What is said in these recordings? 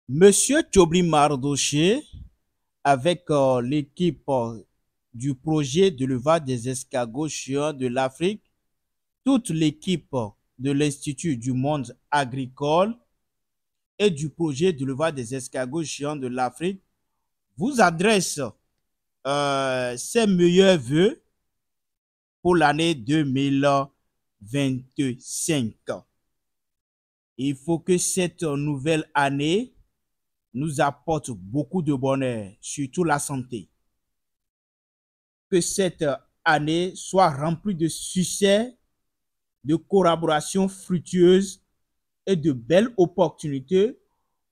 Monsieur Thioby Mardoché, avec l'équipe du projet de l'élevage des escargots géants de l'Afrique, toute l'équipe de l'Institut du monde agricole et du projet de l'élevage des escargots géants de l'Afrique vous adresse ses meilleurs voeux pour l'année 2025. Il faut que cette nouvelle année nous apporte beaucoup de bonheur, surtout la santé. Que cette année soit remplie de succès, de collaborations fructueuses et de belles opportunités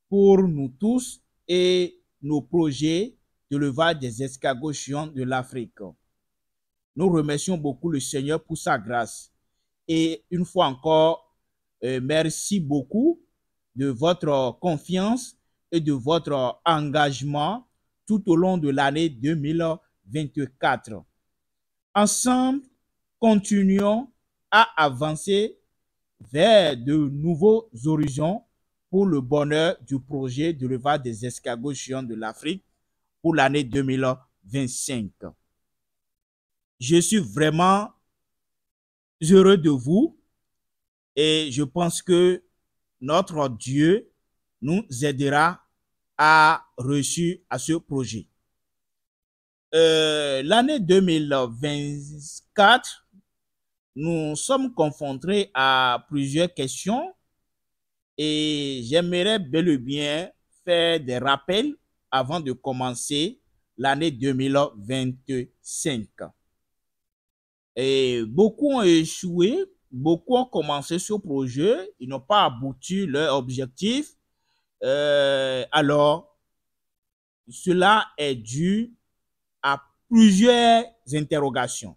pour nous tous et nos projets de l'élevage des escargots géants de l'Afrique. Nous remercions beaucoup le Seigneur pour sa grâce. Et une fois encore, merci beaucoup de votre confiance et de votre engagement tout au long de l'année 2024. Ensemble, continuons à avancer vers de nouveaux horizons pour le bonheur du projet de l'élevage des escargots géants de l'Afrique pour l'année 2025. Je suis vraiment heureux de vous et je pense que notre Dieu nous aidera à réussir à ce projet. L'année 2024, nous sommes confrontés à plusieurs questions et j'aimerais bel et bien faire des rappels avant de commencer l'année 2025. Et beaucoup ont échoué, beaucoup ont commencé ce projet, ils n'ont pas abouti leur objectif. Alors, cela est dû à plusieurs interrogations.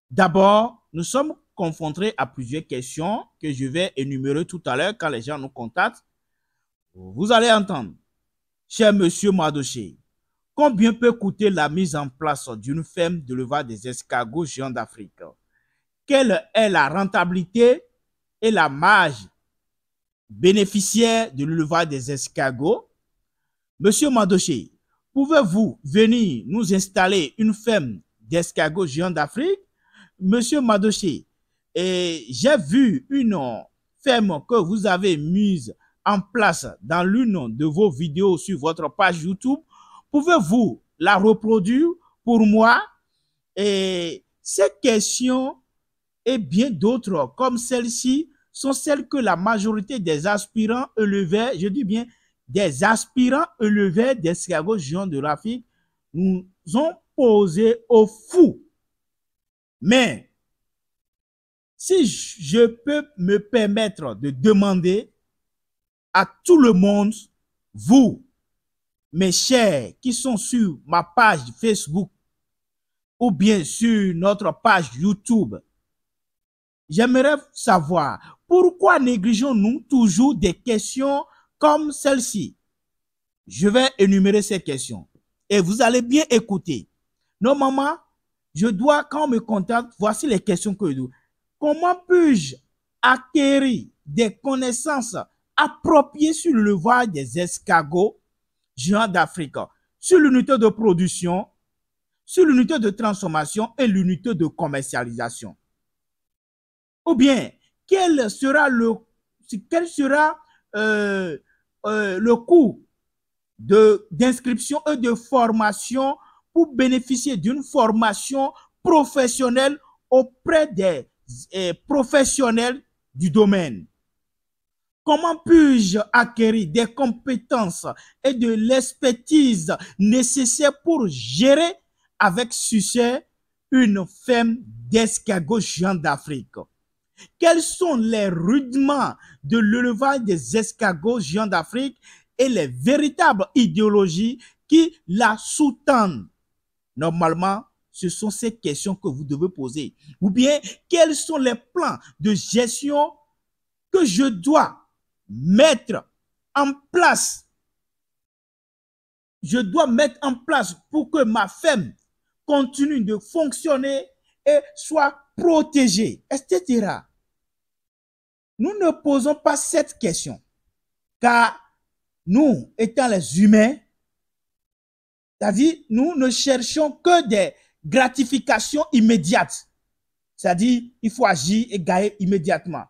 D'abord, nous sommes confrontés à plusieurs questions que je vais énumérer tout à l'heure quand les gens nous contactent. Vous allez entendre, cher monsieur Mardoché, combien peut coûter la mise en place d'une ferme de l'élevage des escargots géants d'Afrique? Quelle est la rentabilité et la marge bénéficiaire de l'élevage des escargots? Monsieur Mardoché, pouvez-vous venir nous installer une ferme d'escargots géants d'Afrique? Monsieur Mardoché, j'ai vu une ferme que vous avez mise en place dans l'une de vos vidéos sur votre page YouTube. Pouvez-vous la reproduire pour moi? Et ces questions et bien d'autres comme celle-ci sont celles que la majorité des aspirants éleveurs, je dis bien des aspirants éleveurs d'escargots géants de l'Afrique, nous ont posées au fou. Mais si je peux me permettre de demander à tout le monde, vous, mes chers qui sont sur ma page Facebook ou bien sur notre page YouTube, j'aimerais savoir pourquoi négligeons-nous toujours des questions comme celle-ci. Je vais énumérer ces questions et vous allez bien écouter. Normalement, je dois, quand on me contacte, voici les questions que je dois. Comment puis-je acquérir des connaissances appropriées sur le l'élevage des escargots géants d'Afrique, sur l'unité de production, sur l'unité de transformation et l'unité de commercialisation? Ou bien, quel sera le coût d'inscription et de formation pour bénéficier d'une formation professionnelle auprès des professionnels du domaine? Comment puis-je acquérir des compétences et de l'expertise nécessaires pour gérer avec succès une ferme d'escargots géants d'Afrique? Quels sont les rudiments de l'élevage des escargots géants d'Afrique et les véritables idéologies qui la sous-tendent? Normalement, ce sont ces questions que vous devez poser. Ou bien, quels sont les plans de gestion que je dois mettre en place? Je dois mettre en place pour que ma ferme continue de fonctionner et soit protégée, etc. Nous ne posons pas cette question, car nous, étant les humains, c'est-à-dire, nous ne cherchons que des gratifications immédiates. C'est-à-dire, il faut agir et gagner immédiatement.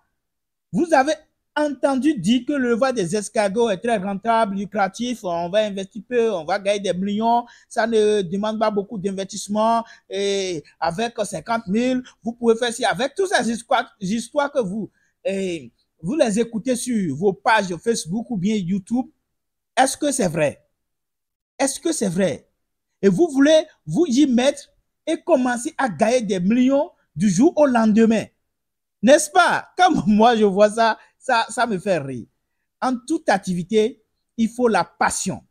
Vous avez entendu dire que le levage des escargots est très rentable, lucratif, on va investir peu, on va gagner des millions, ça ne demande pas beaucoup d'investissement, et avec 50 000, vous pouvez faire ci, avec toutes ces histoires que vous les écoutez sur vos pages Facebook ou bien YouTube. Est-ce que c'est vrai? Est-ce que c'est vrai? Et vous voulez vous y mettre et commencer à gagner des millions du jour au lendemain. N'est-ce pas? Comme moi, je vois ça, ça me fait rire. En toute activité, il faut la passion.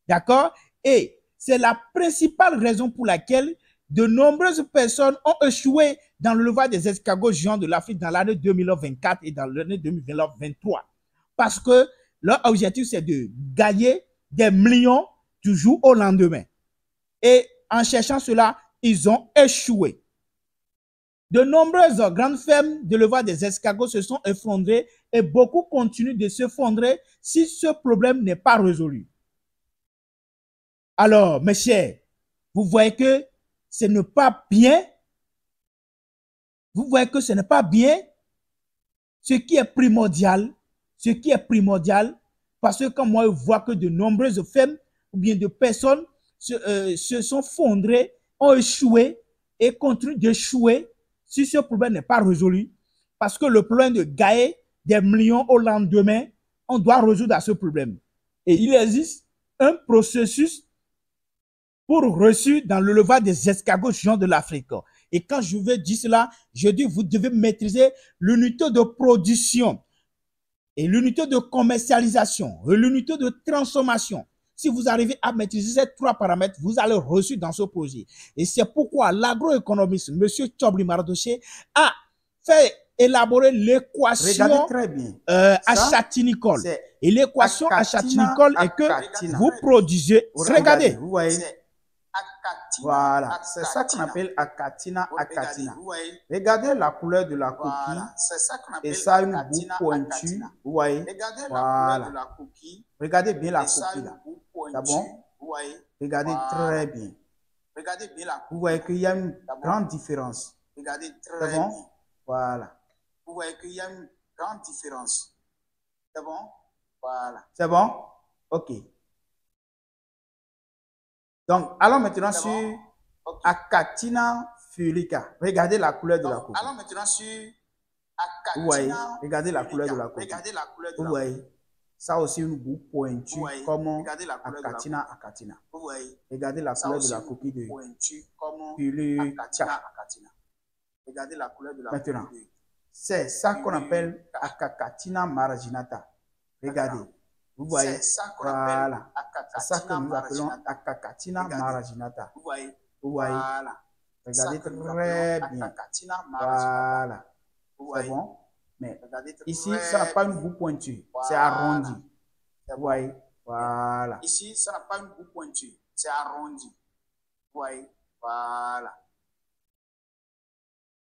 D'accord? Et c'est la principale raison pour laquelle de nombreuses personnes ont échoué dans le levage des escargots géants de l'Afrique dans l'année 2024 et dans l'année 2023. Parce que leur objectif, c'est de gagner des millions du jour au lendemain. Et en cherchant cela, ils ont échoué. De nombreuses grandes fermes de l'élevage des escargots se sont effondrées et beaucoup continuent de s'effondrer si ce problème n'est pas résolu. Alors, mes chers, vous voyez que ce n'est pas bien. Vous voyez que ce n'est pas bien. Ce qui est primordial, parce que quand moi je vois que de nombreuses fermes ou bien de personnes se sont effondrées, ont échoué et continuent d'échouer si ce problème n'est pas résolu. Parce que le problème de gagner des millions au lendemain, on doit résoudre ce problème. Et il existe un processus pour reçu dans le levage des escargots géants de l'Afrique. Et quand je veux dire cela, je dis vous devez maîtriser l'unité de production et l'unité de commercialisation et l'unité de transformation. Si vous arrivez à maîtriser ces trois paramètres, vous allez reçu dans ce projet. Et c'est pourquoi l'agroéconomiste, M. Tchobli Mardoché, a fait élaborer l'équation achatinicolle. Et l'équation achatinicolle est que vous produisez... Regardez, vous voyez. Voilà, c'est ça qu'on appelle Achatina. Regardez la couleur de la coquille. Et ça a une boue pointue. Vous voyez. Voilà. Regardez bien la coquille là. C'est bon? Regardez très bien. Vous voyez qu'il y a une grande différence. C'est bon? Voilà. Vous voyez qu'il y a une grande différence. C'est bon? Voilà. C'est bon? Ok. Donc, allons maintenant sur Achatina fulica. Regardez la couleur de la coquille. Allons maintenant sur Achatina. Vous voyez, regardez la couleur de la coquille. Vous voyez, ça aussi une boue pointue comme Achatina. Vous voyez, regardez la couleur de la coquille de fulica. Regardez la couleur de la coquille. Maintenant, c'est ça qu'on appelle Achatina marginata. Regardez. Vous voyez, voilà, c'est ça que nous appelons Achatina marginata. Vous voyez, regardez très bien, voilà, c'est bon, mais ici, ça n'a pas une boue pointue, c'est arrondi. Vous voyez, voilà. Ici, ça n'a pas une boue pointue, c'est arrondi. Vous voyez, voilà.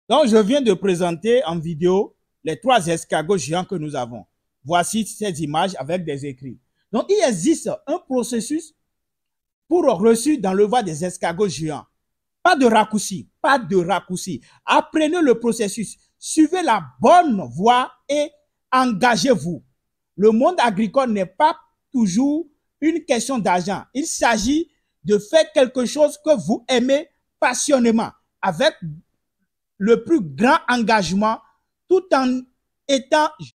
Donc, je viens de présenter en vidéo les trois escargots géants que nous avons. Voici ces images avec des écrits. Donc, il existe un processus pour reçu dans le levage des escargots géants. Pas de raccourci, pas de raccourci. Apprenez le processus, suivez la bonne voie et engagez-vous. Le monde agricole n'est pas toujours une question d'argent. Il s'agit de faire quelque chose que vous aimez passionnément, avec le plus grand engagement, tout en étant